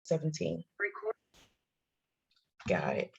17. Got it.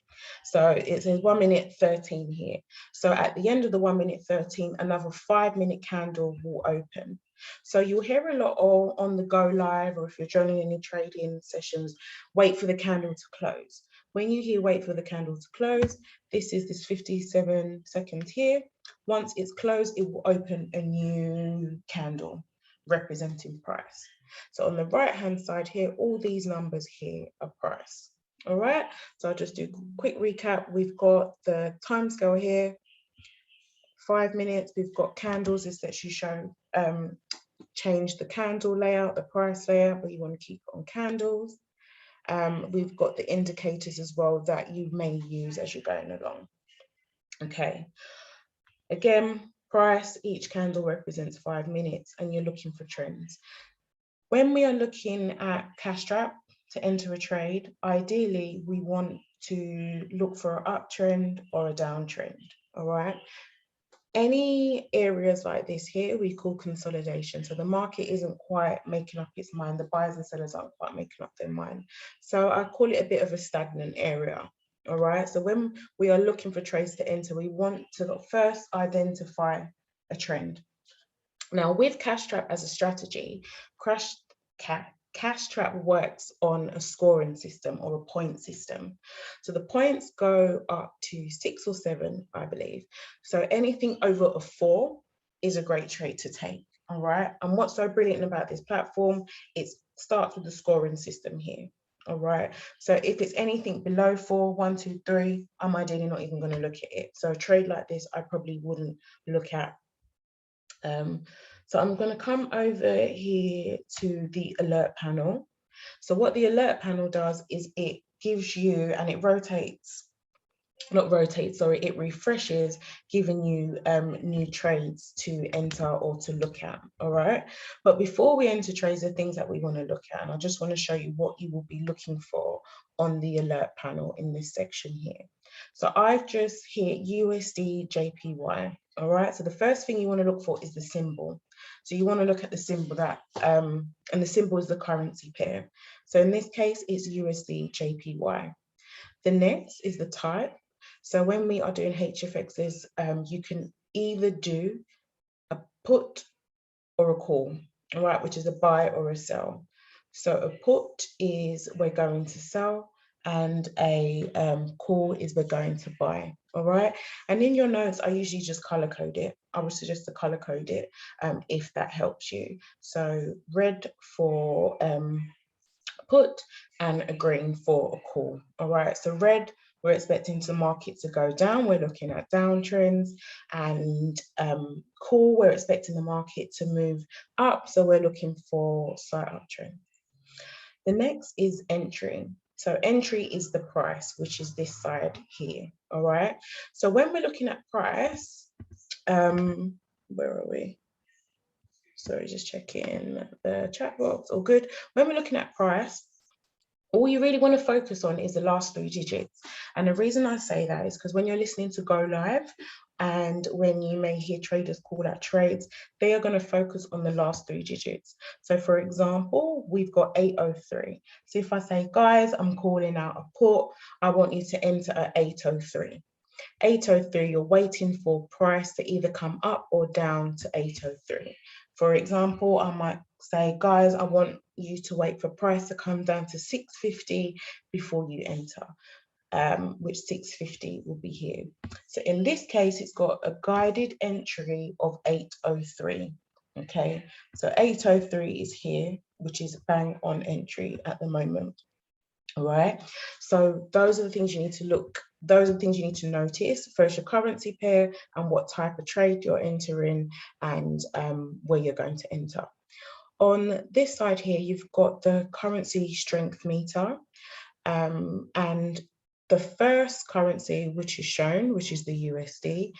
So it says 1 minute 13 here. So at the end of the 1 minute 13, another 5 minute candle will open. So you'll hear a lot on the go live, or if you're joining any trading sessions, wait for the candle to close. When you hear wait for the candle to close, this is this 57 seconds here. Once it's closed, it will open a new candle representing price. So on the right hand side here, all these numbers here are price. All right, so I'll just do a quick recap. We've got the time scale here, 5 minutes. We've got candles, this lets you show, change the candle layout, the price layout, but you want to keep it on candles. We've got the indicators as well that you may use as you're going along. Okay, again, price, each candle represents 5 minutes, and you're looking for trends. When we are looking at CashTrap to enter a trade, ideally we want to look for an uptrend or a downtrend. All right. Any areas like this here we call consolidation. So the market isn't quite making up its mind. The buyers and sellers aren't quite making up their mind. So I call it a bit of a stagnant area. All right. So when we are looking for trades to enter, we want to first identify a trend. Now with CashTrap as a strategy, CashTrap works on a scoring system or a point system. So the points go up to 6 or 7, I believe. So anything over a 4 is a great trade to take. All right. And what's so brilliant about this platform, it starts with the scoring system here. All right. So if it's anything below 4, 1, 2, 3, I'm ideally not even going to look at it. So a trade like this, I probably wouldn't look at. So I'm going to come over here to the alert panel. So what the alert panel does is it gives you, and it rotates, it refreshes, giving you new trades to enter or to look at. All right. But before we enter trades, the things that we want to look at, and I just want to show you what you will be looking for on the alert panel in this section here. So I've just hit USD JPY. All right. So the first thing you want to look for is the symbol. So you want to look at the symbol that, and the symbol is the currency pair. So in this case, it's USD JPY. The next is the type. So when we are doing HFXs, you can either do a put or a call, all right, which is a buy or a sell. So a put is we're going to sell, and a call is we're going to buy. All right. And in your notes, I usually just color code it. I would suggest to color code it if that helps you. So red for put and a green for a call. All right. So red, we're expecting the market to go down. We're looking at downtrends, and call, we're expecting the market to move up. So we're looking for slight uptrend. The next is entry. So entry is the price, which is this side here. All right. So when we're looking at price, where are we? Sorry, just checking the chat box. All good. When we're looking at price, all you really want to focus on is the last 3 digits. And the reason I say that is because when you're listening to Go Live, and when you may hear traders call out trades, they are going to focus on the last 3 digits. So for example, we've got 803. So if I say, guys, I'm calling out a put, I want you to enter at 803. 803, you're waiting for price to either come up or down to 803. For example, I might say, guys, I want you to wait for price to come down to 650 before you enter, which 650 will be here. So in this case, it's got a guided entry of 803. Okay, so 803 is here, which is bang on entry at the moment. All right, so those are the things you need to look. Those are the things you need to notice. First, your currency pair and what type of trade you're entering, and where you're going to enter. On this side here, you've got the currency strength meter, and the first currency which is shown, which is the USD,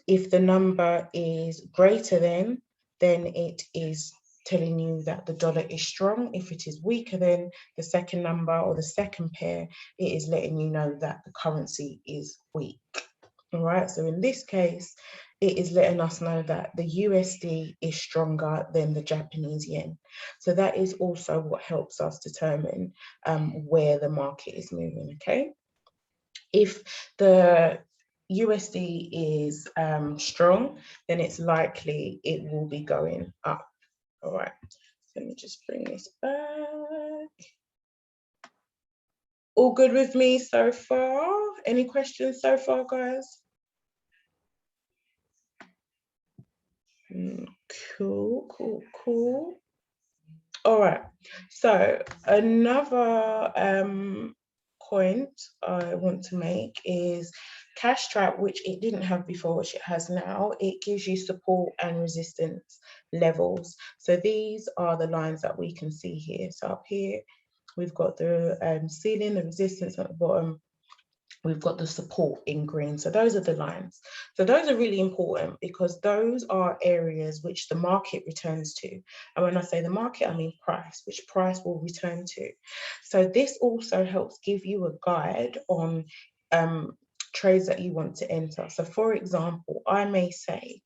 if the number is greater than, then it is telling you that the dollar is strong. If it is weaker than the second number or the second pair, it is letting you know that the currency is weak. All right, so in this case, it is letting us know that the USD is stronger than the Japanese yen. So that is also what helps us determine where the market is moving, okay? If the USD is strong, then it's likely it will be going up. All right, let me just bring this back. All good with me so far? Any questions so far, guys? Cool, cool, cool. All right, so another point I want to make is CashTrap, which it didn't have before, which it has now. It gives you support and resistance levels. So these are the lines that we can see here. So up here, we've got the ceiling, the resistance at the bottom. We've got the support in green. So those are the lines. So those are really important because those are areas which the market returns to. And when I say the market, I mean price, which price will return to. So this also helps give you a guide on trades that you want to enter. So for example, I may say,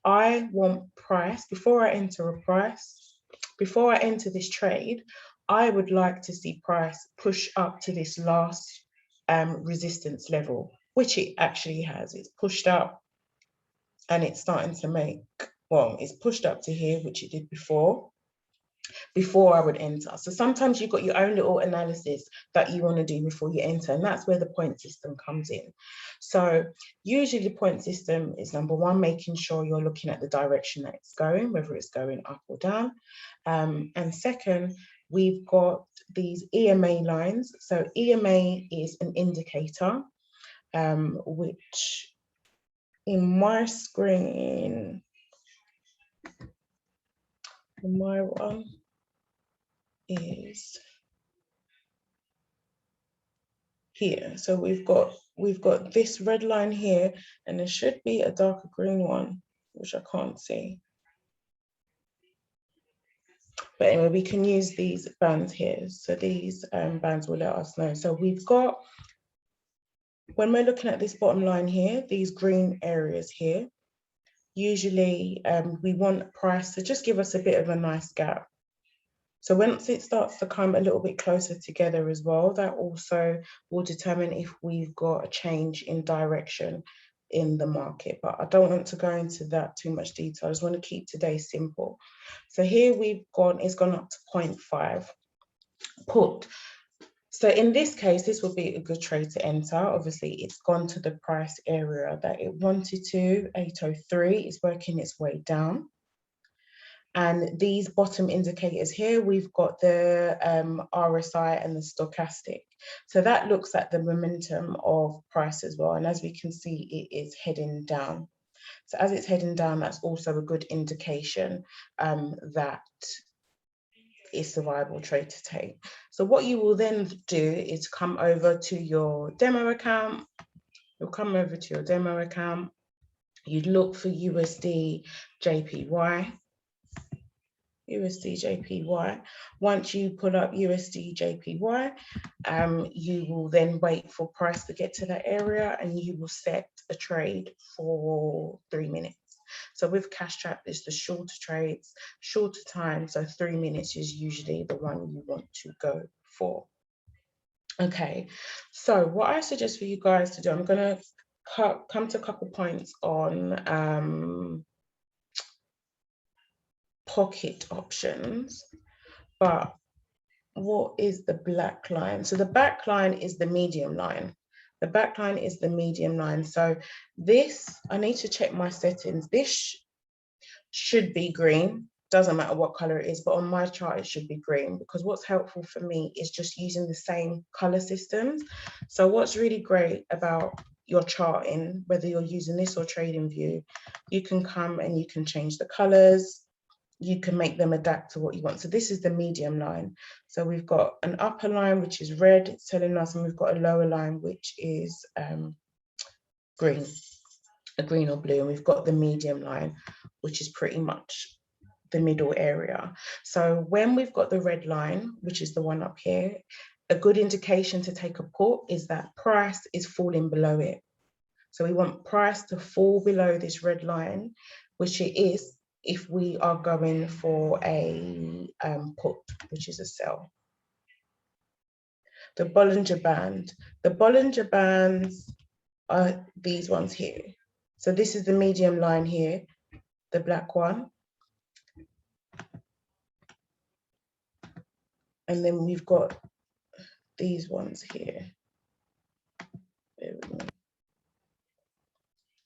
I want price, before I enter a price, before I enter this trade, I would like to see price push up to this last resistance level, which it actually has. It's pushed up and it's starting to make, well, it's pushed up to here, which it did before I would enter. So sometimes you've got your own little analysis that you want to do before you enter, and that's where the point system comes in. So usually the point system is number one, making sure you're looking at the direction that it's going, whether it's going up or down. And second, we've got these EMA lines. So EMA is an indicator, which in my screen, my one is here. So we've got this red line here, and there should be a darker green one, which I can't see. But anyway, we can use these bands here. So these bands will let us know. So we've got, when we're looking at this bottom line here, these green areas here, usually we want price to just give us a bit of a nice gap. So once it starts to come a little bit closer together as well, that also will determine if we've got a change in direction in the market. But I don't want to go into that too much detail. I just want to keep today simple. So here it's gone up to 0.5 put. So in this case, this would be a good trade to enter. Obviously, it's gone to the price area that it wanted to, 803. It's working its way down. And these bottom indicators here, we've got the RSI and the stochastic. So that looks at the momentum of price as well. And as we can see, it is heading down. So as it's heading down, that's also a good indication that it's a viable trade to take. So what you will then do is come over to your demo account. You'll come over to your demo account. You'd look for USD JPY. USD JPY. Once you pull up USD JPY, you will then wait for price to get to that area and you will set a trade for 3 minutes. So with CashTrap, it's the shorter trades, shorter time. So 3 minutes is usually the one you want to go for. Okay, so what I suggest for you guys to do, I'm going to come to a couple points on pocket options, but what is the black line? So the back line is the medium line. The back line is the medium line. So this, I need to check my settings. This should be green. Doesn't matter what color it is, but on my chart, it should be green because what's helpful for me is just using the same color systems. So what's really great about your charting, whether you're using this or TradingView, you can come and you can change the colors. You can make them adapt to what you want. So this is the medium line. So we've got an upper line, which is red, it's telling us, and we've got a lower line, which is green, a green or blue. And we've got the medium line, which is pretty much the middle area. So when we've got the red line, which is the one up here, a good indication to take a put is that price is falling below it. So we want price to fall below this red line, which it is if we are going for a put, which is a sell. The Bollinger Band. The Bollinger Bands are these ones here. So this is the medium line here, the black one. And then we've got these ones here.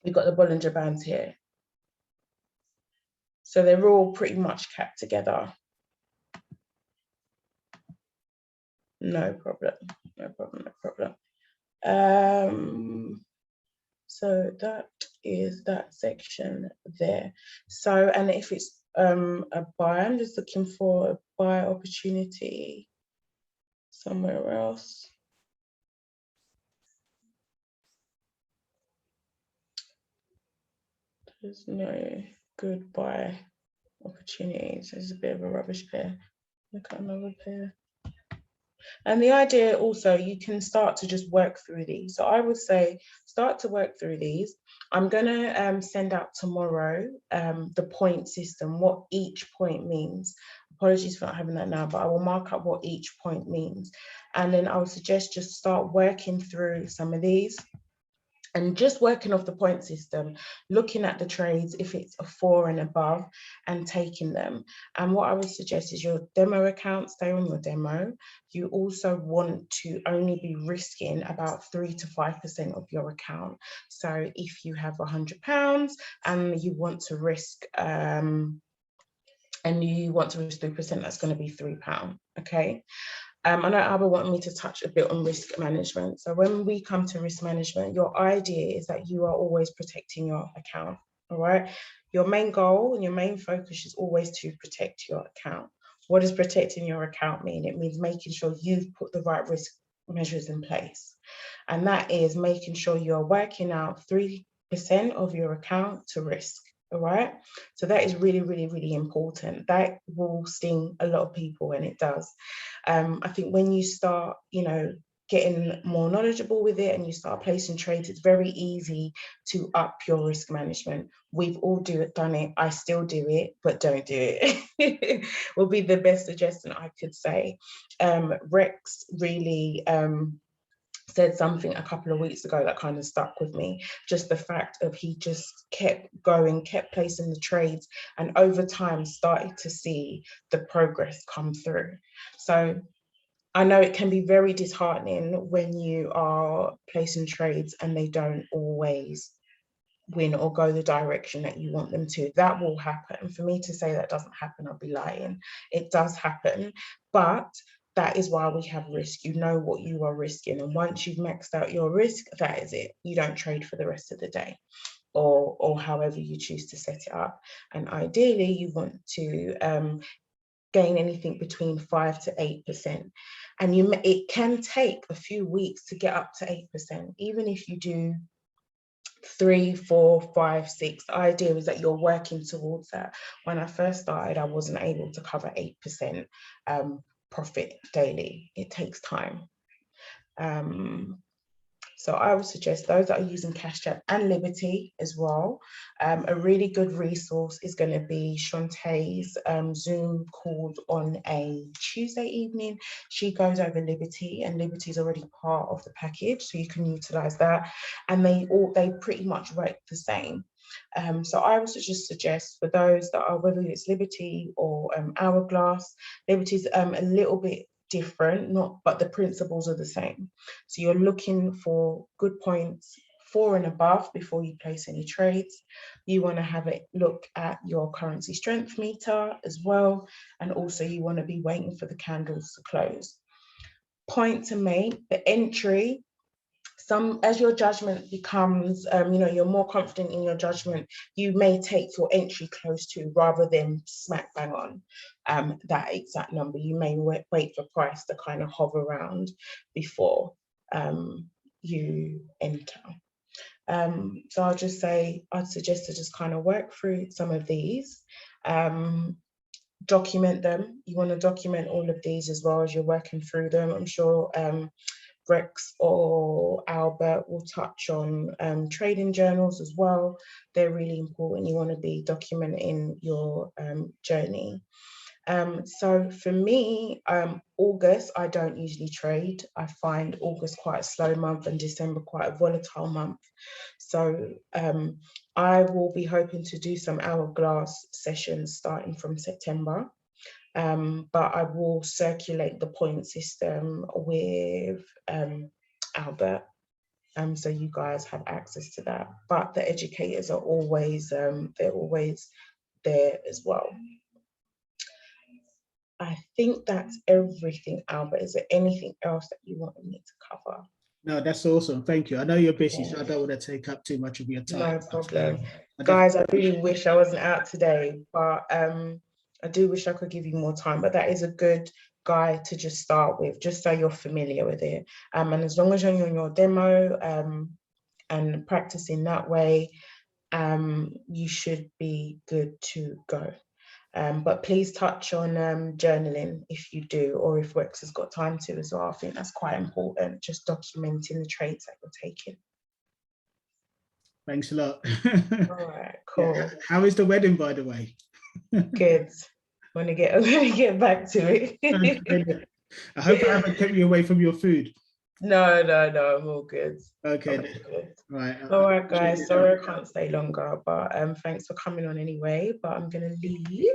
We've got the Bollinger Bands here. So they're all pretty much capped together. No problem, no problem, no problem. So that is that section there. So, and if it's a buy, I'm just looking for a buy opportunity somewhere else. There's no good buy opportunities. There's a bit of a rubbish pair. Look at another pair. And the idea also, you can start to just work through these. So I would say, start to work through these. I'm gonna send out tomorrow the point system, what each point means. Apologies for not having that now, but I will mark up what each point means. And then I would suggest just start working through some of these. And just working off the point system, looking at the trades, if it's a 4 and above, and taking them. And what I would suggest is your demo account, stay on your demo. You also want to only be risking about 3 to 5% of your account. So if you have £100 and you want to risk, and you want to risk 3%, that's going to be £3, okay? I know Albert wanted me to touch a bit on risk management. So when we come to risk management, your idea is that you are always protecting your account, all right? Your main goal and your main focus is always to protect your account. What does protecting your account mean? It means making sure you've put the right risk measures in place. And that is making sure you're working out 3% of your account to risk. All right, so that is really, really, really important. That will sting a lot of people, and it does. I think when you start, getting more knowledgeable with it and you start placing trades, it's very easy to up your risk management. We've all done it. I still do it, but don't do it. Will be the best suggestion I could say. Rex really said something a couple of weeks ago that kind of stuck with me. Just the fact of he just kept going, kept placing the trades, and over time started to see the progress come through. So I know it can be very disheartening when you are placing trades and they don't always win or go the direction that you want them to. That will happen. For me to say that doesn't happen, I'll be lying. It does happen, but that is why we have risk. You know what you are risking, and once you've maxed out your risk, that is it. You don't trade for the rest of the day, or however you choose to set it up. And ideally, you want to gain anything between 5 to 8%. And it can take a few weeks to get up to 8%, even if you do 3, 4, 5, 6. The idea is that you're working towards that. When I first started, I wasn't able to cover 8% profit daily. It takes time. So I would suggest those that are using CashTrap and Liberty as well. A really good resource is going to be Shantae's Zoom calls on a Tuesday evening. She goes over Liberty, and Liberty is already part of the package, so you can utilize that. And they pretty much work the same. So I would just suggest for those that are, whether it's Liberty or Hourglass, Liberty's a little bit different, but the principles are the same. So you're looking for good points 4 and above before you place any trades. You want to have a look at your currency strength meter as well, and also you want to be waiting for the candles to close. Point to make the entry. As your judgment becomes, you're more confident in your judgment, you may take your entry close to, rather than smack bang on that exact number. You may wait for price to kind of hover around before you enter. So I'll just say, I'd suggest to just kind of work through some of these. Document them. You want to document all of these as well as you're working through them. I'm sure Rex or Albert will touch on trading journals as well. They're really important. You want to be documenting your journey. So for me, August, I don't usually trade. I find August quite a slow month and December quite a volatile month. So I will be hoping to do some hourglass sessions starting from September. But I will circulate the point system with Albert. So you guys have access to that. But the educators are always, they're always there as well. I think that's everything, Albert. Is there anything else that you want me to cover? No, that's awesome. Thank you. I know you're busy, so I don't want to take up too much of your time. No problem. Guys, I really wish I wasn't out today, but I do wish I could give you more time, but that is a good guide to just start with, just so you're familiar with it. And as long as you're on your demo and practicing that way, you should be good to go. But please touch on journaling if you do, or if Rex has got time to as well. I think that's quite important, just documenting the trades that you're taking. Thanks a lot. All right, cool. Yeah. How is the wedding, by the way? Good. I'm gonna get back to it. I hope I haven't kept you away from your food. No, I'm all good. Okay, all good. Right. All right, guys. Sorry I can't stay longer, but thanks for coming on anyway. But I'm gonna leave.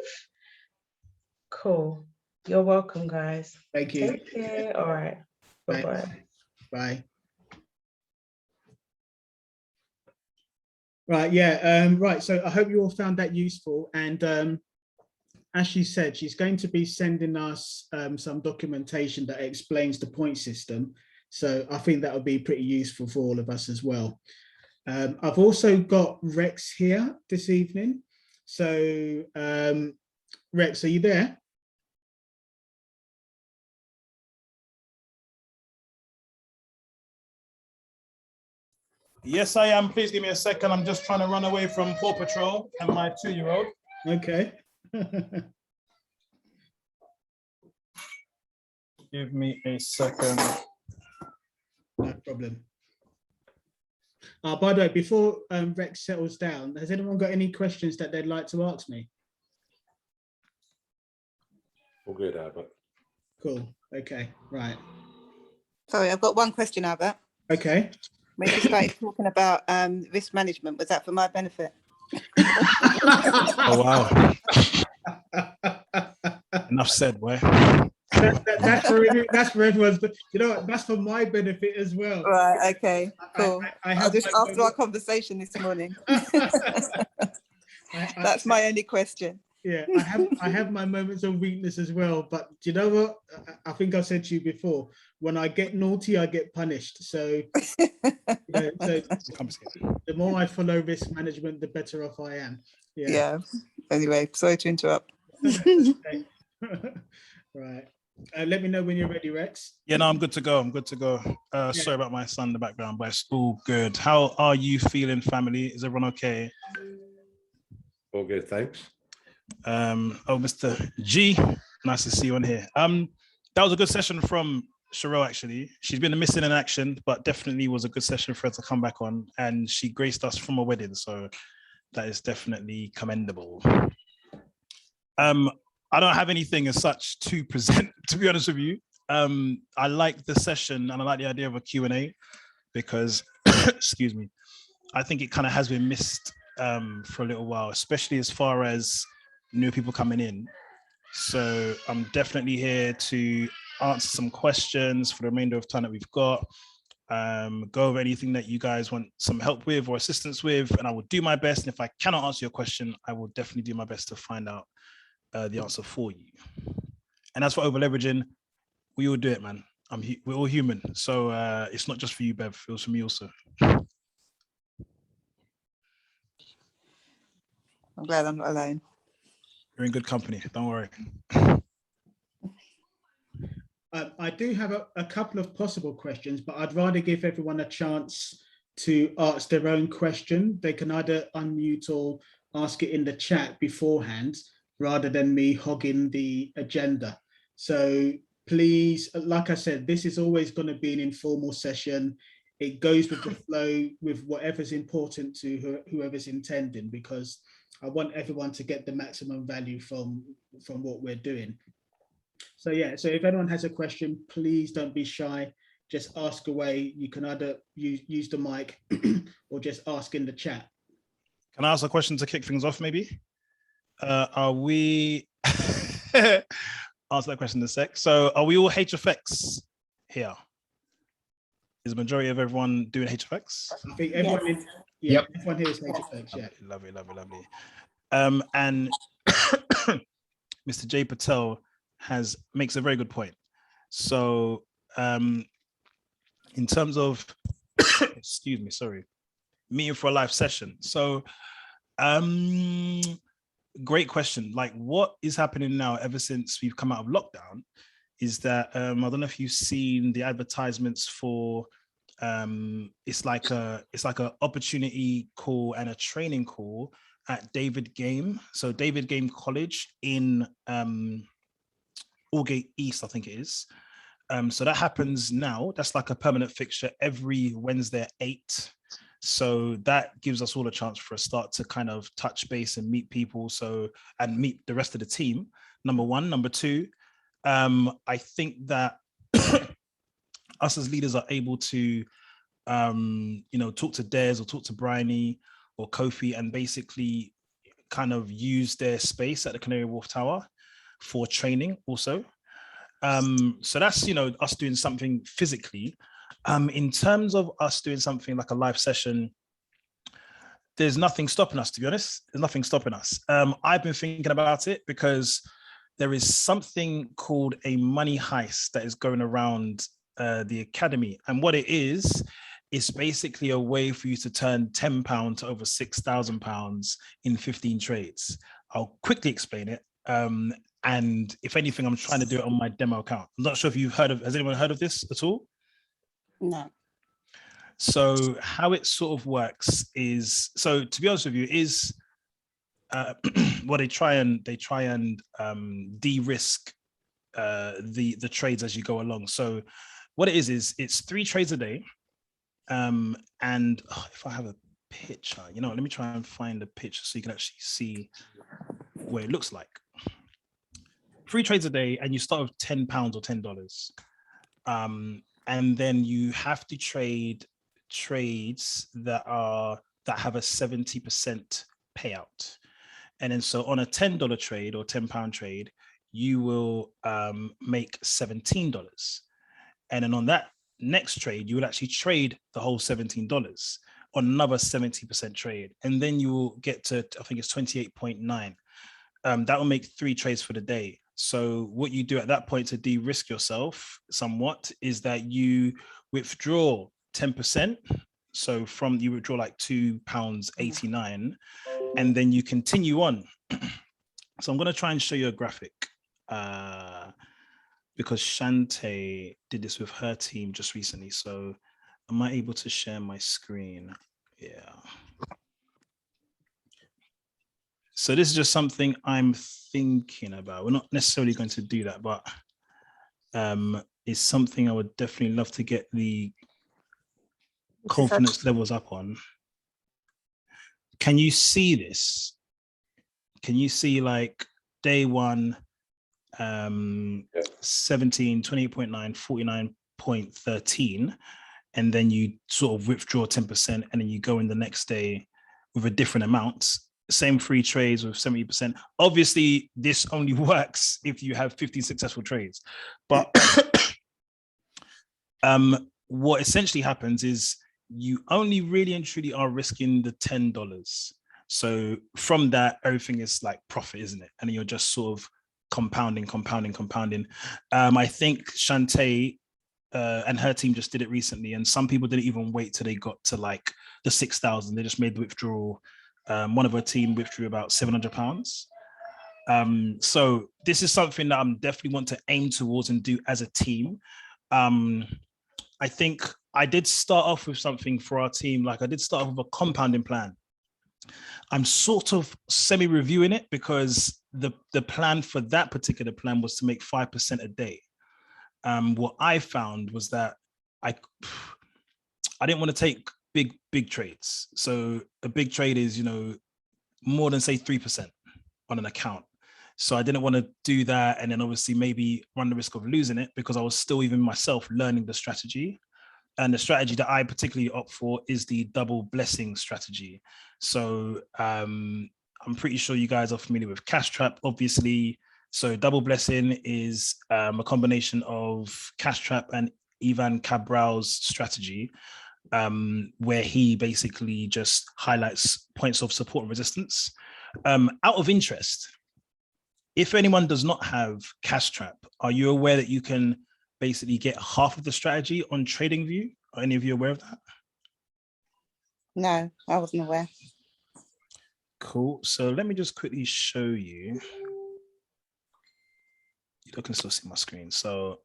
Cool. You're welcome, guys. Thank you. Take care. All right. Bye-bye. Bye. Right, yeah, right. So I hope you all found that useful. And as she said, she's going to be sending us some documentation that explains the point system. So I think that will be pretty useful for all of us as well. I've also got Rex here this evening. So Rex, are you there? Yes, I am. Please give me a second. I'm just trying to run away from Paw Patrol and my 2-year-old. Okay. Give me a second. No problem. By the way, before Rex settles down, has anyone got any questions that they'd like to ask me? All good, Albert. Cool. Okay. Right. Sorry, I've got one question, Albert. Okay. When you started talking about risk management, was that for my benefit? Oh, wow. Enough said, boy. That's for everyone's, but you know what, that's for my benefit as well. Right, okay, cool. I have just after our conversation this morning. That's my only question. Yeah, I have my moments of weakness as well, but do you know what? I think I've said to you before, when I get naughty, I get punished. So, you know, so the more I follow risk management, the better off I am. Yeah. Anyway, sorry to interrupt. Right. Let me know when you're ready, Rex. Yeah, no, I'm good to go. I'm good to go. Sorry about my son in the background, but it's all good. How are you feeling, family? Is everyone okay? All good, thanks. Oh, Mr. G, nice to see you on here. That was a good session from Sherelle, actually. She's been missing in action, but definitely was a good session for her to come back on, and she graced us from a wedding, so that is definitely commendable. I don't have anything as such to present, to be honest with you. I like the session and I like the idea of a Q&A because, excuse me, I think it kind of has been missed for a little while, especially as far as new people coming in. So I'm definitely here to answer some questions for the remainder of time that we've got, go over anything that you guys want some help with or assistance with, and I will do my best. And if I cannot answer your question, I will definitely do my best to find out the answer for you. And as for over leveraging, we all do it, man. We're all human. So it's not just for you, Bev, it was for me also. I'm glad I'm not alone. You're in good company, don't worry. I do have a couple of possible questions, but I'd rather give everyone a chance to ask their own question. They can either unmute or ask it in the chat beforehand, rather than me hogging the agenda. So please, like I said, this is always going to be an informal session. It goes with the flow, with whatever's important to whoever's intending, because I want everyone to get the maximum value from what we're doing. So yeah, so if anyone has a question, please don't be shy. Just ask away. You can either use the mic or just ask in the chat. Can I ask a question to kick things off, maybe? Are we... Answer that question in a sec. So are we all HFX here? Is the majority of everyone doing HFX? I think everyone is, yeah, everyone here is HFX, yeah. Lovely, lovely, lovely. And Mr. J Patel makes a very good point. So in terms of, excuse me, sorry, meeting for a live session. So great question. Like, what is happening now ever since we've come out of lockdown is that I don't know if you've seen the advertisements for it's like a opportunity call and a training call at David Game. So David Game College in Aldgate East, I think it is. So that happens now. That's like a permanent fixture every Wednesday at 8. So that gives us all a chance for a start to kind of touch base and meet people. And meet the rest of the team. Number one. Number two, I think that us as leaders are able to, talk to Des or talk to Bryony or Kofi and basically kind of use their space at the Canary Wharf Tower for training also. So that's, us doing something physically. In terms of us doing something like a live session, there's nothing stopping us, to be honest. There's nothing stopping us. I've been thinking about it because there is something called a money heist that is going around the academy. And what it is basically a way for you to turn £10 to over £6,000 in 15 trades. I'll quickly explain it. And if anything, I'm trying to do it on my demo account. I'm not sure if you've has anyone heard of this at all? No. So how it sort of works is, so to be honest with you, is well, they try and de-risk the trades as you go along. So what it is it's 3 trades a day. And if I have a picture, let me try and find a picture so you can actually see what it looks like. 3 trades a day, and you start with £10 or $10. And then you have to trade trades that have a 70% payout. And then so on a $10 trade or £10 trade, you will make $17. And then on that next trade, you will actually trade the whole $17 on another 70% trade. And then you will get to, I think it's 28.9. That will make 3 trades for the day. So what you do at that point to de-risk yourself somewhat is that you withdraw 10%. So you withdraw like £2.89, and then you continue on. So I'm going to try and show you a graphic because Shante did this with her team just recently. So am I able to share my screen? Yeah. So this is just something I'm thinking about. We're not necessarily going to do that, but it's something I would definitely love to get the confidence levels up on. Can you see this? Can you see like day one, 17, 28.9, 49.13, and then you sort of withdraw 10%, and then you go in the next day with a different amount? Same 3 trades with 70%. Obviously, this only works if you have 15 successful trades. But what essentially happens is you only really and truly are risking the $10. So from that, everything is like profit, isn't it? And you're just sort of compounding. I think Shantae and her team just did it recently, and some people didn't even wait till they got to like the 6,000. They just made the withdrawal. One of her team withdrew about £700. So this is something that I'm definitely want to aim towards and do as a team. I think I did start off with something for our team. Like I did start off with a compounding plan. I'm sort of semi-reviewing it because the plan for that particular plan was to make 5% a day. what I found was that I didn't want to take big trades. So a big trade is, more than say 3% on an account. So I didn't want to do that, and then obviously maybe run the risk of losing it, because I was still even myself learning the strategy. And the strategy that I particularly opt for is the double blessing strategy. So I'm pretty sure you guys are familiar with CashTrap, obviously. So double blessing is a combination of CashTrap and Ivan Cabral's strategy, where he basically just highlights points of support and resistance. Out of interest, if anyone does not have CashTrap, are you aware that you can basically get half of the strategy on TradingView? Are any of you aware of that? No, I wasn't aware. Cool. So let me just quickly show you. You can still see my screen. So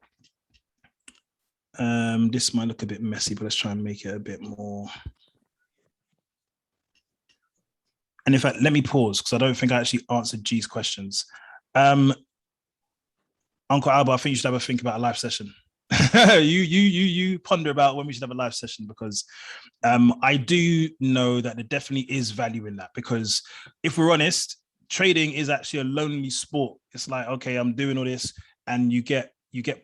this might look a bit messy, but let's try and make it a bit more. And in fact, let me pause, because I don't think I actually answered G's questions. Uncle Alba, I think you should have a think about a live session. you ponder about when we should have a live session, because I do know that there definitely is value in that, because if we're honest, trading is actually a lonely sport. It's like, okay, I'm doing all this, and you get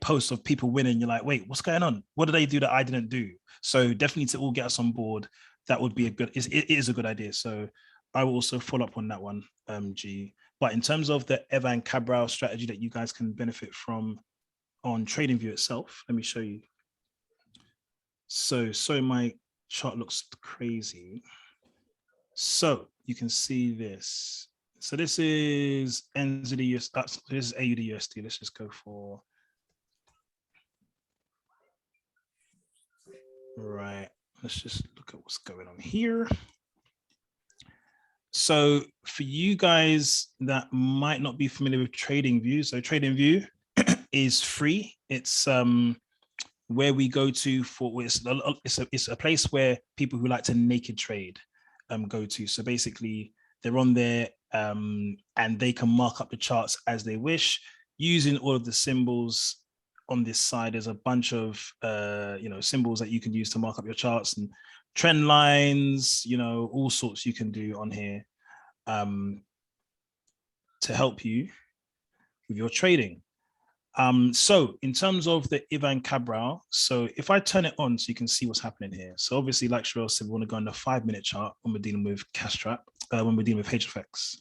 posts of people winning. You're like, wait, what's going on? What did they do that I didn't do? So definitely to all get us on board, that would be it is a good idea. So I will also follow up on that one, G. But in terms of the Ivan Cabral strategy that you guys can benefit from on TradingView itself, let me show you. So my chart looks crazy. So you can see this. So this is NZD, this is AUD USD. Let's just go for, right. Let's just look at what's going on here. So for you guys that might not be familiar with TradingView, so TradingView is free. It's where we go to for, it's a place where people who like to naked trade go to. So basically they're on there and they can mark up the charts as they wish using all of the symbols on this side. There's a bunch of symbols that you can use to mark up your charts, and trend lines, all sorts you can do on here to help you with your trading. So in terms of the Ivan Cabral, so if I turn it on so you can see what's happening here. So obviously, like Sherelle said, we want to go on the 5-minute chart when we're dealing with CashTrap, when we're dealing with Hfx.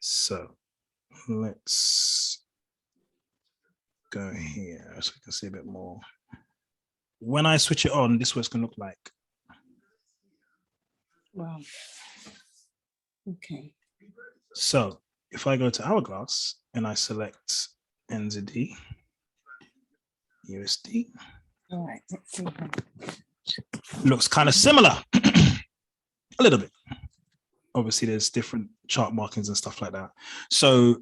So let's go here so we can see a bit more. When I switch it on, this is what it's going to look like. Wow. Okay. So if I go to Hourglass and I select NZD, USD, All right, let's see. looks kind of similar, a little bit. Obviously, there's different chart markings and stuff like that. So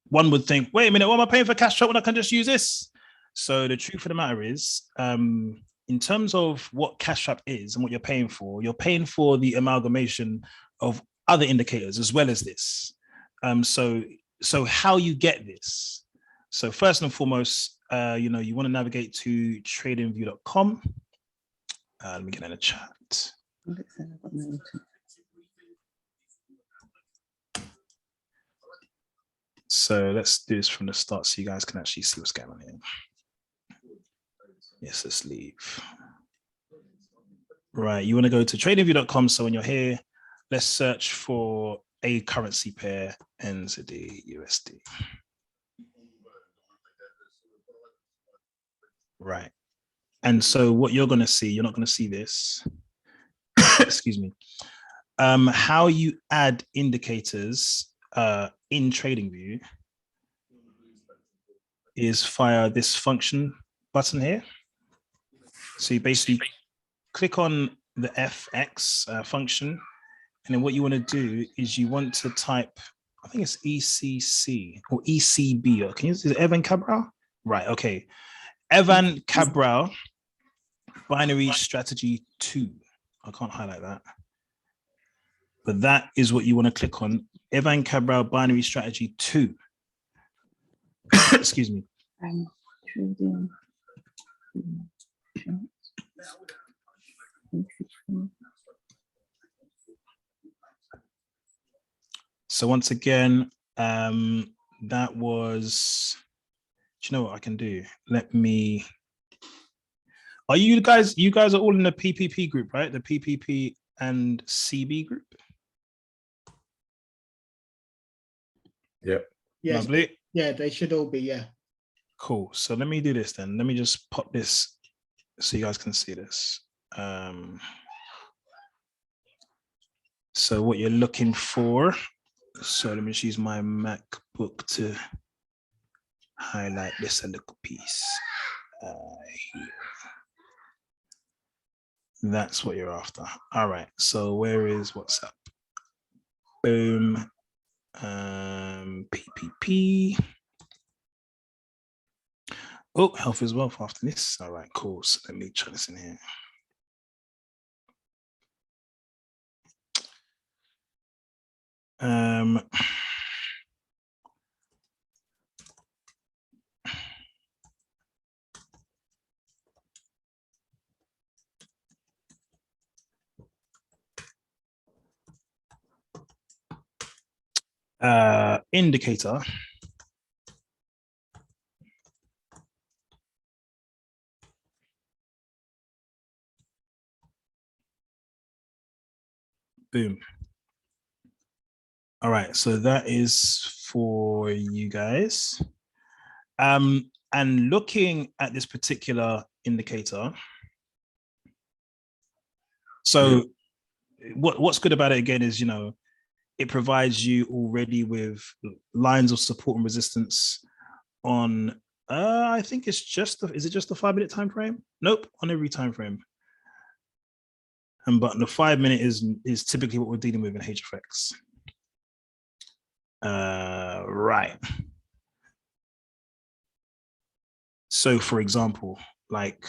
one would think, wait a minute, what am I paying for CashTrap when I can just use this? So the truth of the matter is, in terms of what CashTrap is and what you're paying for the amalgamation of other indicators as well as this. So how you get this? So first and foremost, you want to navigate to tradingview.com. Let me get in the chat. So let's do this from the start so you guys can actually see what's going on here. Yes, let's leave. Right, you want to go to tradingview.com. So when you're here, let's search for a currency pair, NZD USD. Right. And so what you're going to see, you're not going to see this. Excuse me. How you add indicators in TradingView is via this function button here. So you basically click on the FX function, and then what you want to do is you want to type, I think it's ECC or ECB, or is it Evan Cabral? Right, okay. Evan Cabral binary strategy 2. I can't highlight that. But that is what you want to click on, Evan Cabral binary strategy 2. Excuse me. Trading. So once again, that was, do you know what I can do? Let me, are you guys are all in the PPP group, right? The PPP and CB group? Yep. Yes, Lovely. yeah, they should all be, yeah. Cool. So let me do this then. Let me just pop this so you guys can see this. So what you're looking for, so let me just use my MacBook to highlight this a little piece. Here. That's what you're after. All right, so where is WhatsApp? Boom. PPP. Oh, health is wealth after this. All right, cool. So let me try this in here. Indicator. Boom. All right, so that is for you guys. And looking at this particular indicator, so what's good about it again is, you know, it provides you already with lines of support and resistance on, I think it's just, is it just the 5 minute time frame? Nope, on every time frame. But the 5 minute is typically what we're dealing with in HFX. Right. So for example, like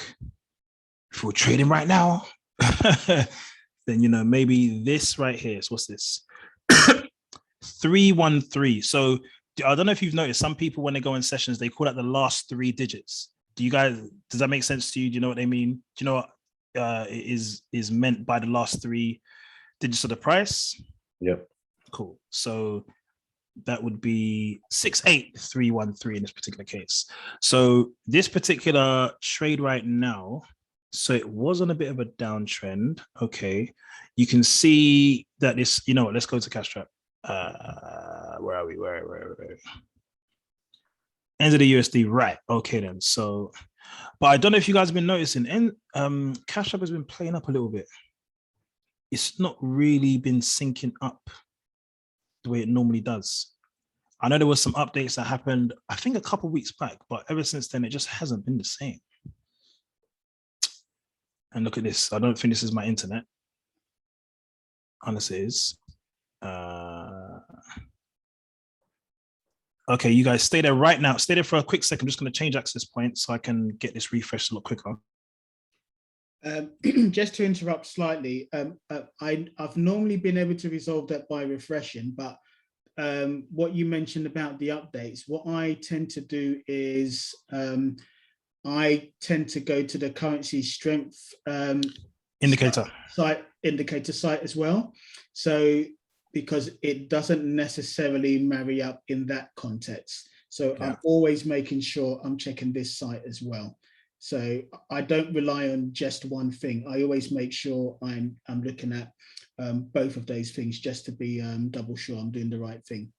if we're trading right now, then, you know, maybe this right here. So what's this? 313. So I don't know if you've noticed, some people, when they go in sessions, they call out the last 3 digits. Do you guys, does that make sense to you? Do you know what they mean? Do you know what is meant by the last 3 digits of the price? Yep. Cool. So that would be 68313 in this particular case. So this particular trade right now, so it was on a bit of a downtrend. Okay. You can see that this, you know what, let's go to CashTrap. Where are we? Where? End of the USD, right? Okay then. So, but I don't know if you guys have been noticing, and CashTrap has been playing up a little bit. It's not really been syncing up the way it normally does. I know there was some updates that happened, I think a couple of weeks back, but ever since then, it just hasn't been the same. And look at this. I don't think this is my internet, unless it is. Okay, you guys stay there right now. Stay there for a quick second. I'm just going to change access point so I can get this refreshed a lot quicker. Just to interrupt slightly, I've normally been able to resolve that by refreshing, but what you mentioned about the updates, what I tend to do is I tend to go to the currency strength indicator site as well. So because it doesn't necessarily marry up in that context. So yeah. I'm always making sure I'm checking this site as well. So I don't rely on just one thing. I always make sure I'm looking at both of those things just to be double sure I'm doing the right thing.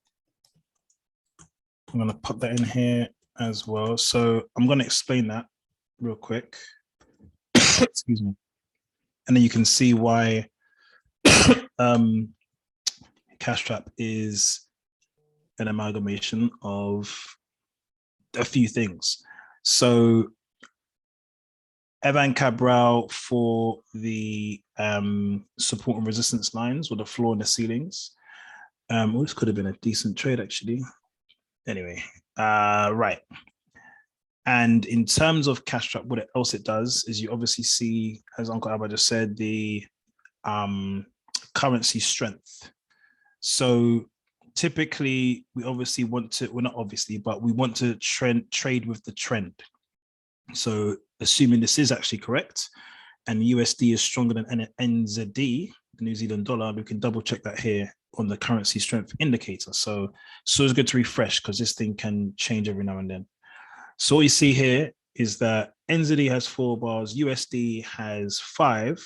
I'm going to put that in here as well. So I'm going to explain that real quick. Excuse me. And then you can see why CashTrap is an amalgamation of a few things. So Evan Cabral for the support and resistance lines with the floor and the ceilings. Well, this could have been a decent trade actually. Anyway, right. And in terms of CashTrap, what else it does is you obviously see, as Uncle Abba just said, the currency strength. So typically we obviously want to, well, not obviously, but we want to trade with the trend. So assuming this is actually correct and USD is stronger than NZD, the New Zealand dollar, we can double check that here on the currency strength indicator. So it's good to refresh because this thing can change every now and then. So what you see here is that NZD has 4 bars, USD has 5.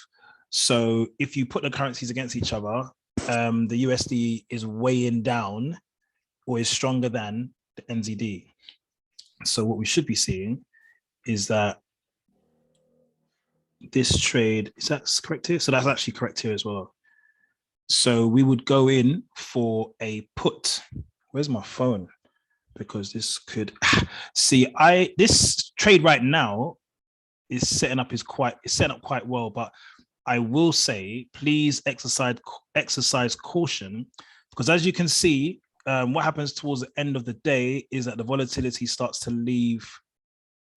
So if you put the currencies against each other, the USD is weighing down or is stronger than the NZD. So what we should be seeing is that this trade, is that correct here? So that's actually correct here as well. So we would go in for a put. Where's my phone? Because this could see, this trade right now is setting up quite well, but I will say please exercise caution, because as you can see, what happens towards the end of the day is that the volatility starts to leave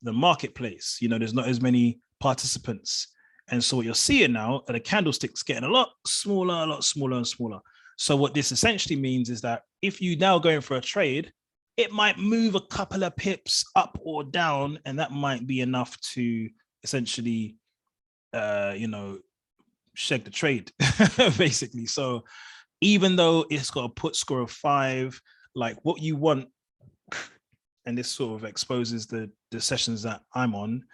the marketplace. You know, there's not as many participants, and so what you're seeing now are the candlesticks getting a lot smaller and smaller. So what this essentially means is that if you now go in for a trade, it might move a couple of pips up or down, and that might be enough to essentially, you know, shake the trade, basically. So even though it's got a put score of 5, like what you want, and this sort of exposes the sessions that I'm on,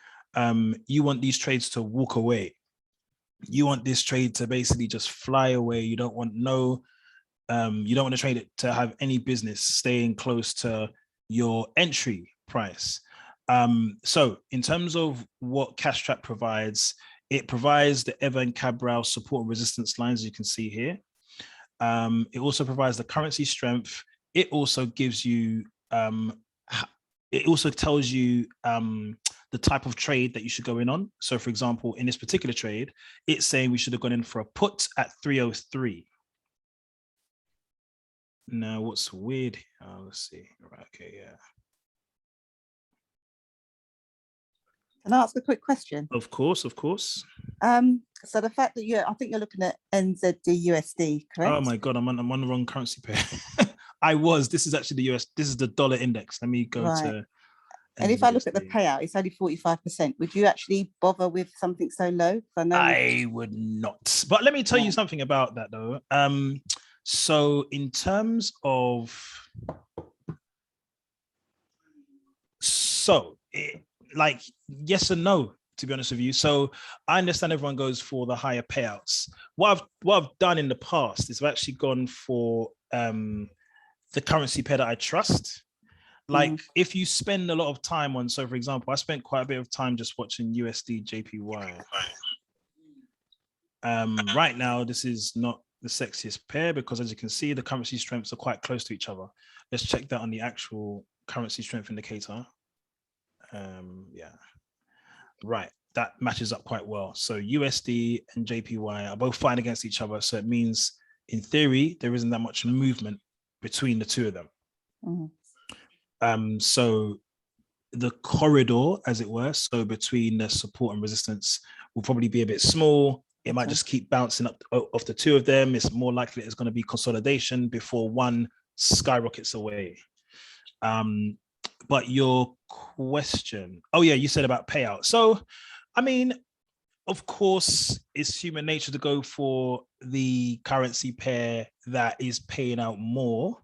you want these trades to walk away. You want this trade to basically just fly away. You don't want you don't want to trade it to have any business staying close to your entry price. So in terms of what CashTrap provides, it provides the Evan Cabral support and resistance lines, as you can see here. It also provides the currency strength. It also gives you, it also tells you the type of trade that you should go in on. So for example, in this particular trade, it's saying we should have gone in for a put at 303. Now, what's weird? Let's see. Right, okay, yeah. Can I ask a quick question? Of course, of course. So the fact that I think you're looking at NZD USD, correct? Oh my God, I'm on the wrong currency pair. This is actually the US, this is the dollar index. Let me go to. And if I look at the payout, it's only 45%. Would you actually bother with something so low? I would not. But let me tell you something about that though. So in terms of, like yes and no, to be honest with you. So I understand everyone goes for the higher payouts. What I've done in the past is I've actually gone for the currency pair that I trust. Like if you spend a lot of time on, so for example, I spent quite a bit of time just watching USD JPY. Right now, this is not the sexiest pair because as you can see, the currency strengths are quite close to each other. Let's check that on the actual currency strength indicator. Yeah, right, that matches up quite well. So USD and JPY are both fine against each other. So it means in theory, there isn't that much movement between the two of them. So the corridor, as it were, so between the support and resistance will probably be a bit small. It might just keep bouncing up off the two of them. It's more likely it's going to be consolidation before one skyrockets away. But your question, oh yeah, you said about payout. So, I mean, of course, it's human nature to go for the currency pair that is paying out more.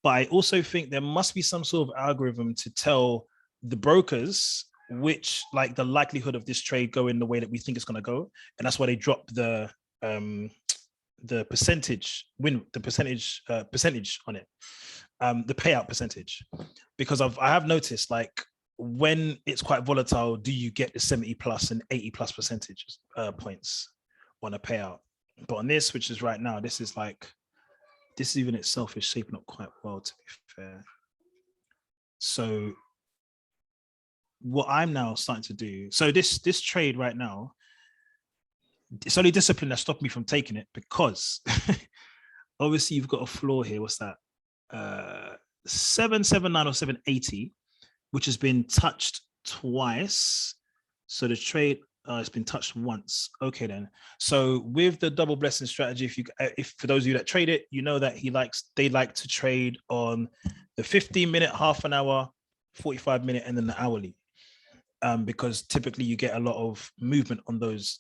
But I also think there must be some sort of algorithm to tell the brokers which, like, the likelihood of this trade going the way that we think it's going to go, and that's why they drop the percentage percentage on it, the payout percentage, because I have noticed, like, when it's quite volatile, do you get the 70+ and 80+ percentage points on a payout? But on this, which is right now, this is even itself is shaping up quite well, to be fair. So what I'm now starting to do, so this trade right now, it's only discipline that stopped me from taking it, because obviously you've got a floor here. What's that? 779 or 780, which has been touched twice. So the trade, It's been touched once. Okay, then. So with the double blessing strategy, if for those of you that trade it, you know that they like to trade on the 15-minute, half an hour, 45-minute, and then the hourly, because typically you get a lot of movement on those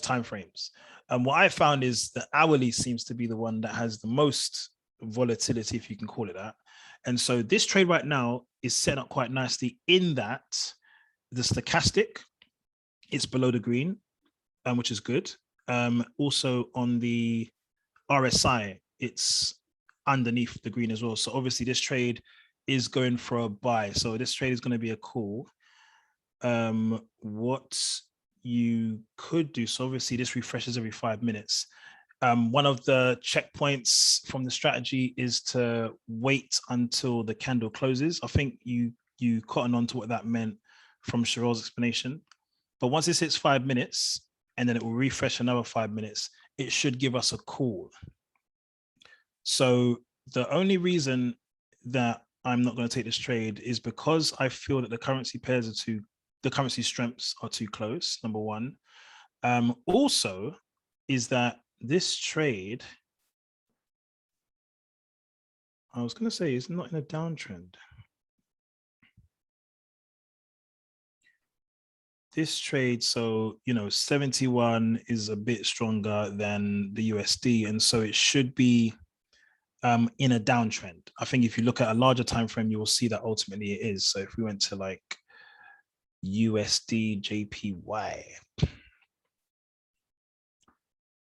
time frames. And what I found is the hourly seems to be the one that has the most volatility, if you can call it that. And so this trade right now is set up quite nicely in that the stochastic, it's below the green, which is good. Also on the RSI, it's underneath the green as well. So obviously this trade is going for a buy. So this trade is going to be a call. What you could do, so obviously this refreshes every 5 minutes. One of the checkpoints from the strategy is to wait until the candle closes. I think you cotton on to what that meant from Cheryl's explanation. But once this hits 5 minutes, and then it will refresh another 5 minutes, it should give us a call. So the only reason that I'm not going to take this trade is because I feel that the currency pairs the currency strengths are too close, number one. Also is that this trade, I was going to say, is not in a downtrend. This trade, so, 71 is a bit stronger than the USD. And so it should be in a downtrend. I think if you look at a larger time frame, you will see that ultimately it is. So if we went to like USD JPY,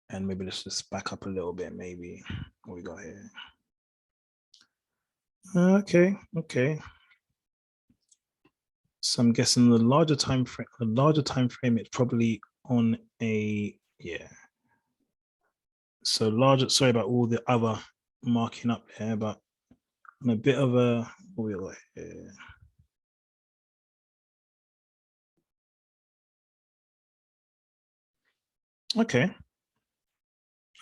and maybe let's just back up a little bit, maybe what we got here. Okay. So I'm guessing the larger time frame, it's probably on a, yeah. So larger, sorry about all the other marking up here, but on a bit of a, what we got here. Okay.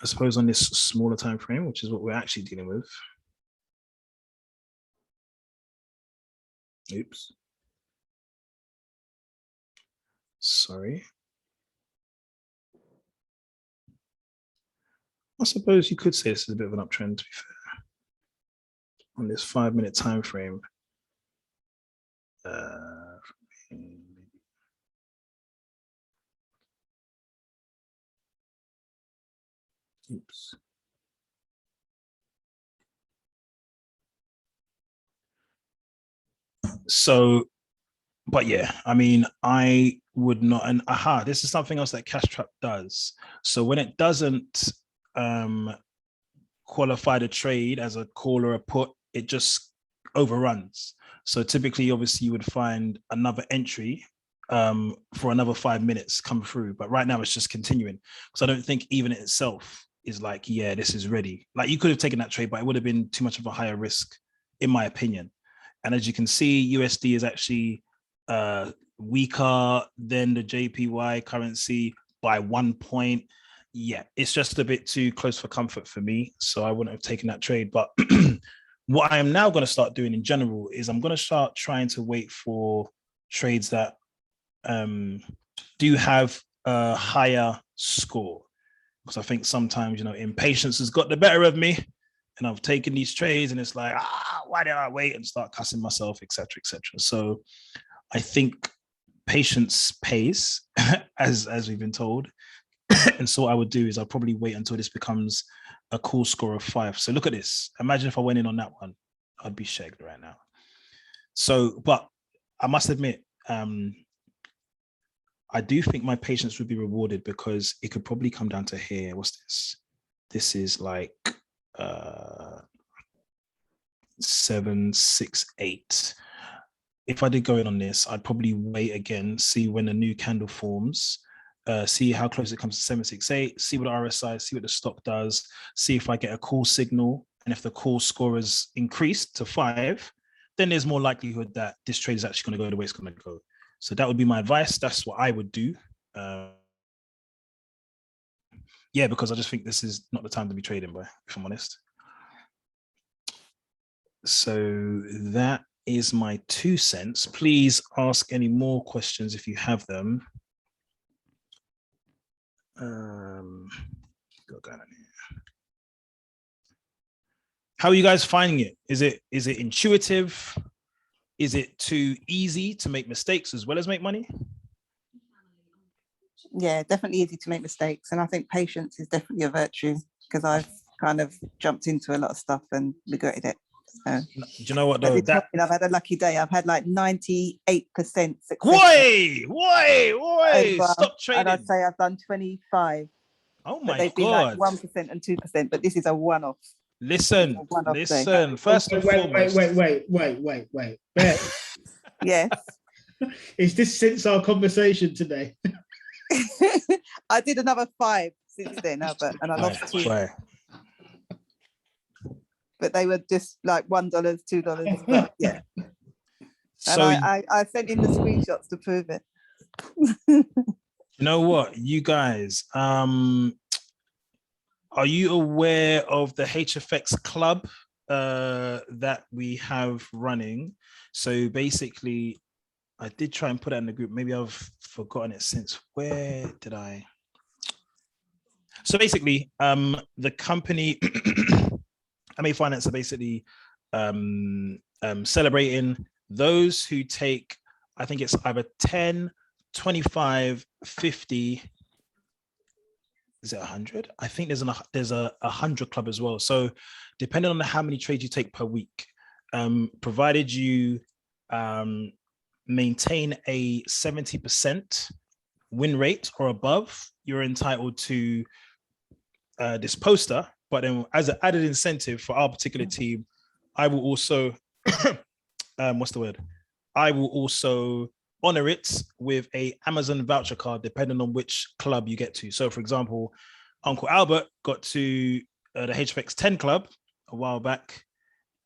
I suppose on this smaller time frame, which is what we're actually dealing with. Oops. Sorry. I suppose you could say this is a bit of an uptrend, to be fair. On this 5 minute time frame. Oops. So, but yeah, I mean, I would not, and this is something else that CashTrap does. So when it doesn't qualify the trade as a call or a put, it just overruns. So typically, obviously, you would find another entry for another 5 minutes come through. But right now it's just continuing. So I don't think even it itself is like, yeah, this is ready. Like you could have taken that trade, but it would have been too much of a higher risk, in my opinion. And as you can see, USD is actually weaker than the JPY currency by 1 point. Yeah, it's just a bit too close for comfort for me. So I wouldn't have taken that trade. But what I am now going to start doing in general is I'm going to start trying to wait for trades that do have a higher score. Because I think sometimes, impatience has got the better of me. And I've taken these trades and it's like, why did I wait, and start cussing myself, etc., etc. So I think patience pays, as we've been told. And so what I would do is I'll probably wait until this becomes a cool score of 5. So look at this. Imagine if I went in on that one, I'd be shagged right now. So, but I must admit, I do think my patience would be rewarded because it could probably come down to here. What's this? This is like 7, 6, 8. If I did go in on this, I'd probably wait again, see when a new candle forms, see how close it comes to 768, see what the RSI, see what the stock does, see if I get a call signal. And if the call score is increased to 5, then there's more likelihood that this trade is actually going to go the way it's going to go. So that would be my advice. That's what I would do. Yeah, because I just think this is not the time to be trading, boy, if I'm honest. So that is my 2 cents. Please ask any more questions if you have them. Got going on here. How are you guys finding it? Is it intuitive? Is it too easy to make mistakes as well as make money? Yeah, definitely easy to make mistakes. And I think patience is definitely a virtue, because I've kind of jumped into a lot of stuff and regretted it. So, Do you know what though? That I've had a lucky day. I've had like 98% success. Wait! Stop trading. And I'd say I've done 25. Oh But my they've been like God. 1% and 2%, but this is a one-off. Listen. First and foremost. Wait. Beth, Yes. is this since our conversation today? I did another 5 since then, and I lost 2. Right. But they were just like $1, $2. But yeah. So And I sent in the screenshots to prove it. you know what, you guys, are you aware of the Hfx Club that we have running? So basically, I did try and put that in the group. Maybe I've forgotten it since. Where did I? So basically, the company MA Finance are basically celebrating those who take, I think it's either 10, 25, 50. Is it 100? I think there's a 100 club as well. So depending on how many trades you take per week, provided you maintain a 70% win rate or above, you're entitled to this poster. But then as an added incentive for our particular team, I will also, I will also honor it with a Amazon voucher card, depending on which club you get to. So for example, Uncle Albert got to the Hfx 10 club a while back,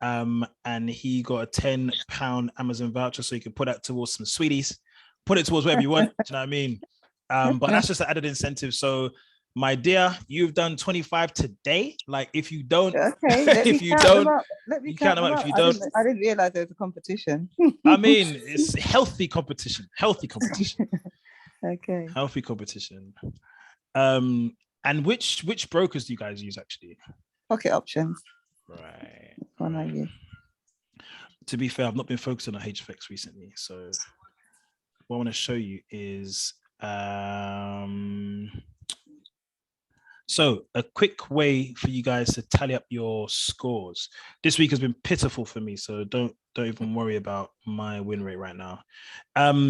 and he got a £10 Amazon voucher, so you can put that towards some sweeties, put it towards whatever you want. Do you know what I mean? But that's just an added incentive. So my dear, you've done 25 today. Like if you don't, if you don't, you count them up. If you don't, I didn't realize there was a competition. I mean, it's healthy competition. Okay. Healthy competition. And which brokers do you guys use actually? Pocket options. Right. That's one I use. To be fair, I've not been focusing on HFX recently. So what I want to show you is so a quick way for you guys to tally up your scores. This week has been pitiful for me, so don't even worry about my win rate right now.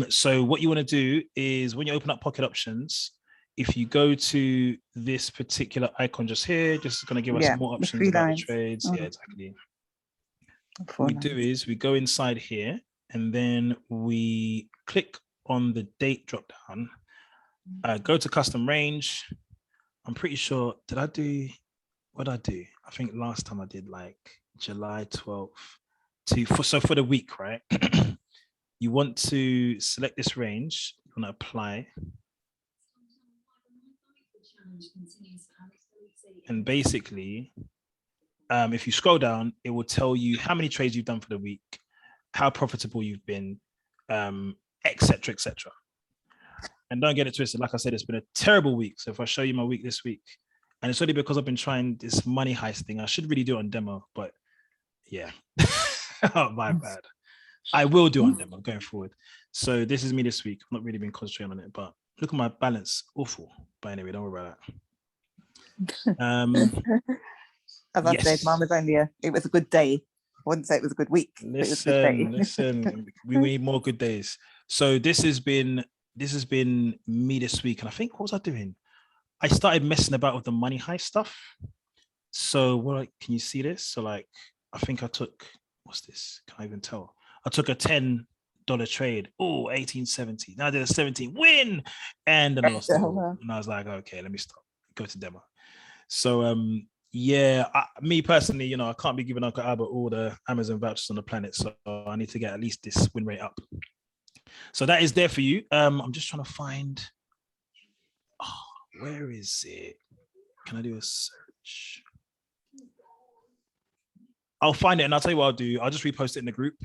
So what you want to do is when you open up Pocket Options, if you go to this particular icon just here, just going to give us more options about the trades. Yeah, exactly. What we do is we go inside here and then we click on the date drop down, go to custom range. I'm pretty sure, what did I do? I think last time I did like July 12th so for the week, right? You want to select this range, you want to apply. And basically, if you scroll down, it will tell you how many trades you've done for the week, how profitable you've been, etc., etc. And don't get it twisted. Like I said, it's been a terrible week. So if I show you my week this week, and it's only because I've been trying this money heist thing, I should really do it on demo, but yeah, oh, my bad. I will do it on demo going forward. So this is me this week. I've not really been concentrating on it, but look at my balance, awful. But anyway, don't worry about that. As I said, mine was only it was a good day. I wouldn't say it was a good week. Listen, we need more good days. So this has been me this week. And I think, what was I doing? I started messing about with the money heist stuff. So can you see this? So like, I think I took, what's this? Can't even tell. I took a $10 trade. Oh, 1870. Now I did a 17 win. And then I lost it all. And I was like, okay, let me stop. Go to demo. So yeah, me personally, I can't be giving Uncle Albert all the Amazon vouchers on the planet. So I need to get at least this win rate up. So that is there for you. I'm just trying to find, where is it? Can I do a search? I'll find it and I'll tell you what I'll do. I'll just repost it in the group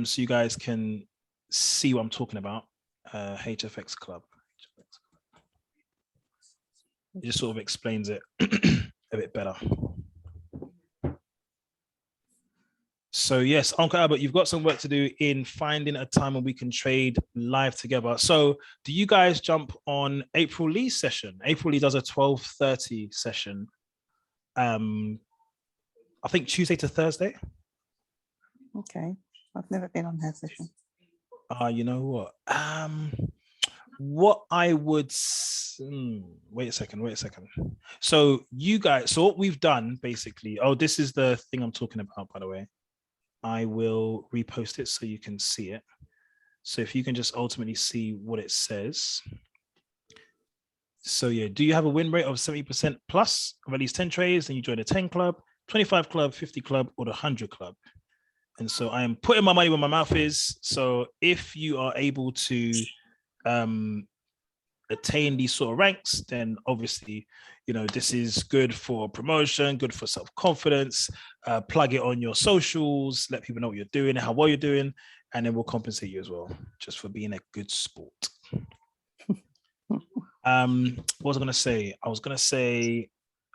so you guys can see what I'm talking about. HFX Club. It just sort of explains it a bit better. So yes, Uncle Albert, you've got some work to do in finding a time when we can trade live together. So do you guys jump on April Lee's session? April Lee does a 12:30 session. I think Tuesday to Thursday. Okay, I've never been on her session. You know what I would wait a second. So you guys, so what we've done basically, oh, this is the thing I'm talking about, by the way. I will repost it so you can see it. So if you can just ultimately see what it says. So yeah, do you have a win rate of 70% plus of at least 10 trades? Then you join the 10 club, 25 club, 50 club, or the 100 club. And so I am putting my money where my mouth is. So if you are able to attain these sort of ranks, then obviously, you know, this is good for promotion, good for self-confidence. Plug it on your socials, let people know what you're doing and how well you're doing, and then we'll compensate you as well, just for being a good sport. What was I gonna say? I was gonna say,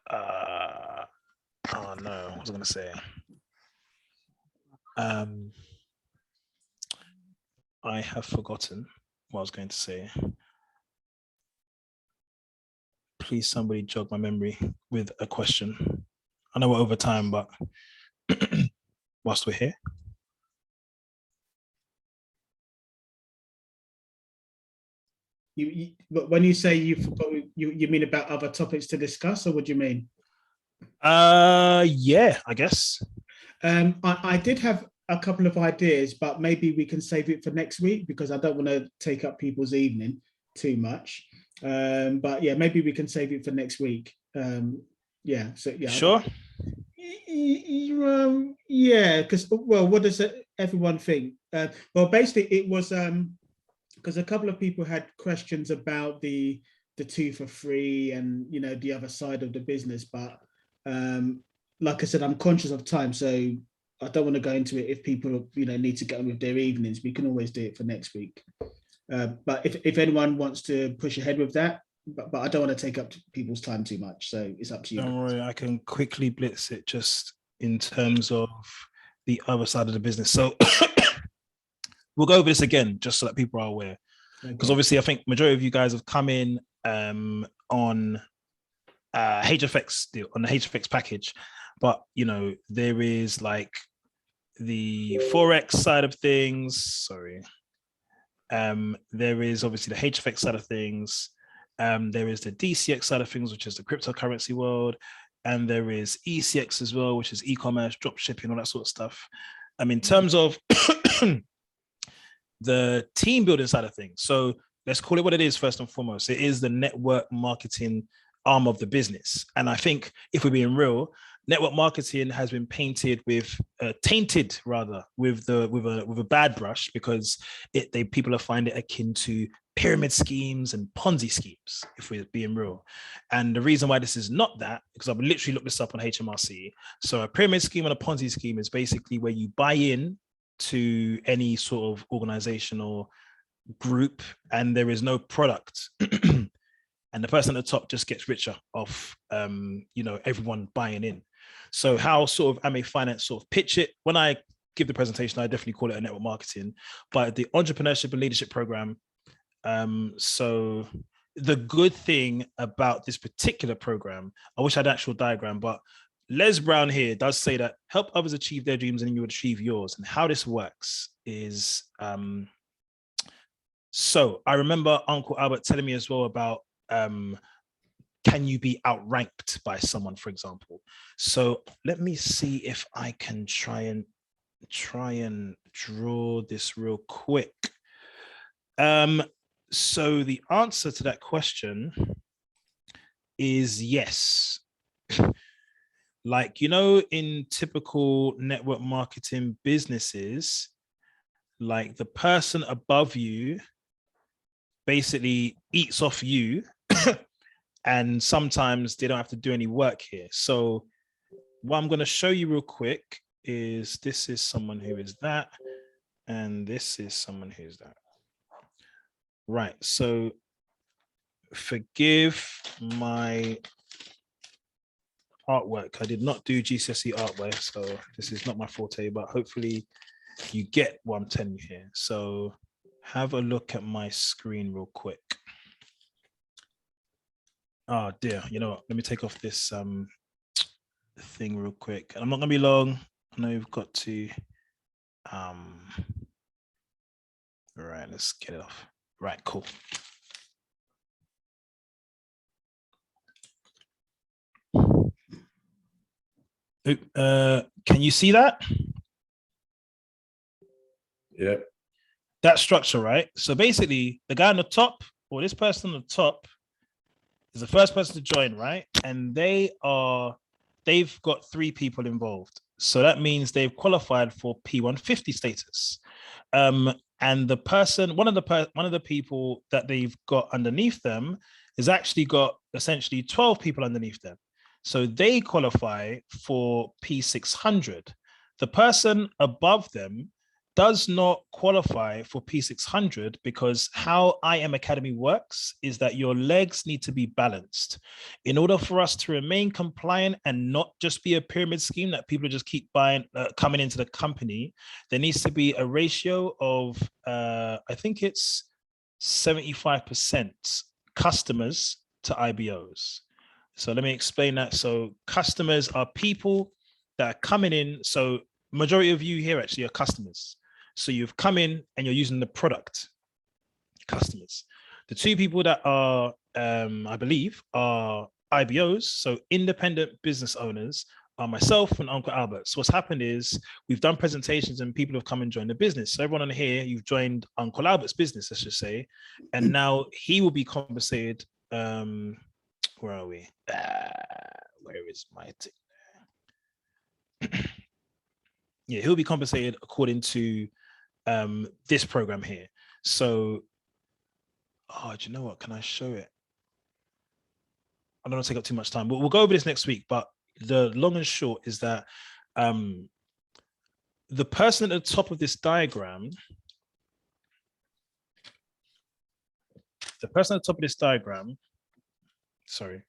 oh no, what was I gonna say? I have forgotten what I was going to say. Please, somebody jog my memory with a question. I know we're over time, but whilst we're here. But when you say you forgot, you mean about other topics to discuss, or what do you mean? Yeah, I guess. I did have a couple of ideas, but maybe we can save it for next week because I don't want to take up people's evening too much. But yeah, maybe we can save it for next week. Yeah, so yeah. Sure. Yeah, because well, what does everyone think? Well, basically, it was because a couple of people had questions about the 2 for 3 and you know the other side of the business, but like I said, I'm conscious of time, so I don't want to go into it. If people need to get on with their evenings, we can always do it for next week. But if anyone wants to push ahead with that, but I don't want to take up people's time too much, so it's up to you. Don't worry, I can quickly blitz it just in terms of the other side of the business. So we'll go over this again just so that people are aware, because obviously I think majority of you guys have come in on HFX deal, on the HFX package, but you know there is like the Forex side of things. Sorry, there is obviously the HFX side of things. There is the DCX side of things, which is the cryptocurrency world, and there is ECX as well, which is e-commerce, drop shipping, all that sort of stuff. In terms of the team building side of things, so let's call it what it is first and foremost. It is the network marketing arm of the business, and I think if we're being real, network marketing has been tainted with a bad brush because people are finding it akin to pyramid schemes and Ponzi schemes, if we're being real. And the reason why this is not that, because I've literally looked this up on HMRC. So a pyramid scheme and a Ponzi scheme is basically where you buy in to any sort of organization or group and there is no product. And the person at the top just gets richer off, everyone buying in. So how sort of Ame Finance sort of pitch it, when I give the presentation, I definitely call it a network marketing, but the entrepreneurship and leadership program. So the good thing about this particular program, I wish I had an actual diagram, but Les Brown here does say that help others achieve their dreams and you would achieve yours. And how this works is, so I remember Uncle Albert telling me as well about, can you be outranked by someone, for example? So let me see if I can try and draw this real quick. So the answer to that question is yes. Like, in typical network marketing businesses, like the person above you basically eats off you and sometimes they don't have to do any work here. So what I'm going to show you real quick is this is someone who is that, and this is someone who's that. Right. So forgive my artwork. I did not do GCSE artwork, so this is not my forte, but hopefully you get what I'm telling you here. So have a look at my screen real quick. Oh dear, you know what? Let me take off this thing real quick. I'm not gonna be long. I know you've got to all right, let's get it off. Right, cool. Can you see that? Yep. That structure, right? So basically, the guy on the top, or this person on the top, is the first person to join, right? And they've got 3 people involved. So that means they've qualified for P150 status. And the person, one of the people that they've got underneath them has actually got essentially 12 people underneath them. So they qualify for P600. The person above them does not qualify for P600 because how IM Academy works is that your legs need to be balanced. In order for us to remain compliant and not just be a pyramid scheme that people just keep buying, coming into the company, there needs to be a ratio of, I think it's 75% customers to IBOs. So let me explain that. So customers are people that are coming in. So majority of you here actually are customers. So you've come in and you're using the product, customers. The 2 people that are, I believe, are IBOs, so independent business owners, are myself and Uncle Albert. So what's happened is we've done presentations and people have come and joined the business. So everyone on here, you've joined Uncle Albert's business, let's just say, and now he will be compensated. Where are we? Where is my thing? Yeah, he'll be compensated according to this program here. So, do you know what? Can I show it? I don't want to take up too much time, but we'll go over this next week. But the long and short is that the person at the top of this diagram, sorry,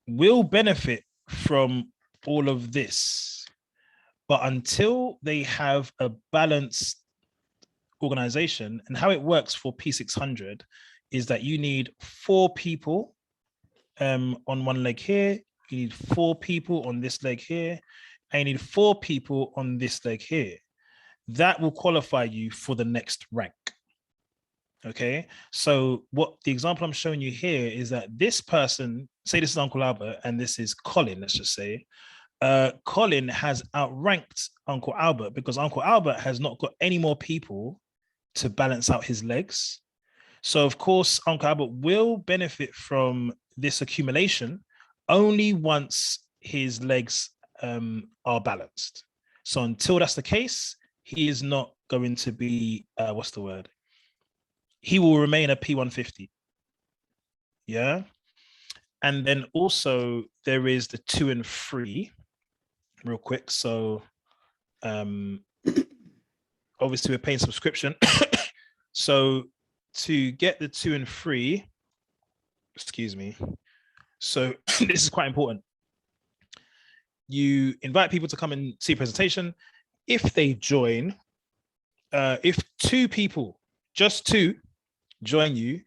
will benefit from all of this. But until they have a balanced organization, and how it works for P600 is that you need 4 people on one leg here, you need 4 people on this leg here, and you need 4 people on this leg here. That will qualify you for the next rank. Okay, so what the example I'm showing you here is that this person, say this is Uncle Albert and this is Colin, let's just say, Colin has outranked Uncle Albert because Uncle Albert has not got any more people to balance out his legs. So of course, Uncle Albert will benefit from this accumulation only once his legs are balanced. So until that's the case, he is not going to be, what's the word? He will remain a P150. Yeah. And then also there is the 2 and 3 real quick. So obviously we're paying subscription. So to get the 2 and 3, excuse me. So this is quite important. You invite people to come and see a presentation. If they join, if 2 people, just 2 join you,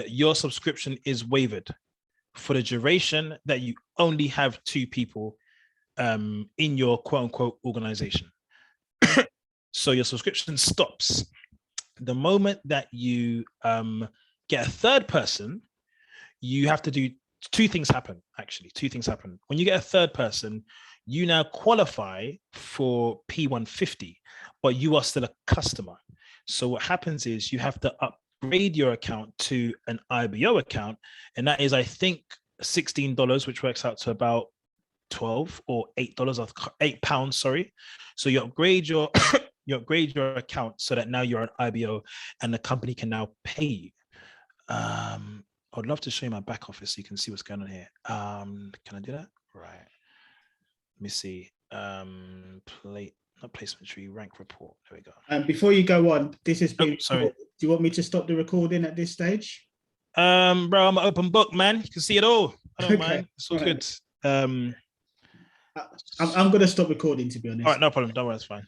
your subscription is waived for the duration that you only have 2 people in your quote unquote organization. So your subscription stops. The moment that you get a 3rd person, you have to do 2 things happen, actually. 2 things happen. When you get a 3rd person, you now qualify for P150, but you are still a customer. So what happens is you have to upgrade your account to an IBO account, and that is, I think, $16, which works out to about $12 or $8 or £8, sorry. So you upgrade your account so that now you're an IBO and the company can now pay you. I'd love to show you my back office so you can see what's going on here. Can I do that? Right. Let me see. Not placement tree, rank report. There we go. Before you go on, this has been. Sorry. Do you want me to stop the recording at this stage? Bro, I'm an open book, man. You can see it all. I don't Okay, mind. It's all right. good. I'm going to stop recording, to be honest. All right, no problem. Don't worry, it's fine.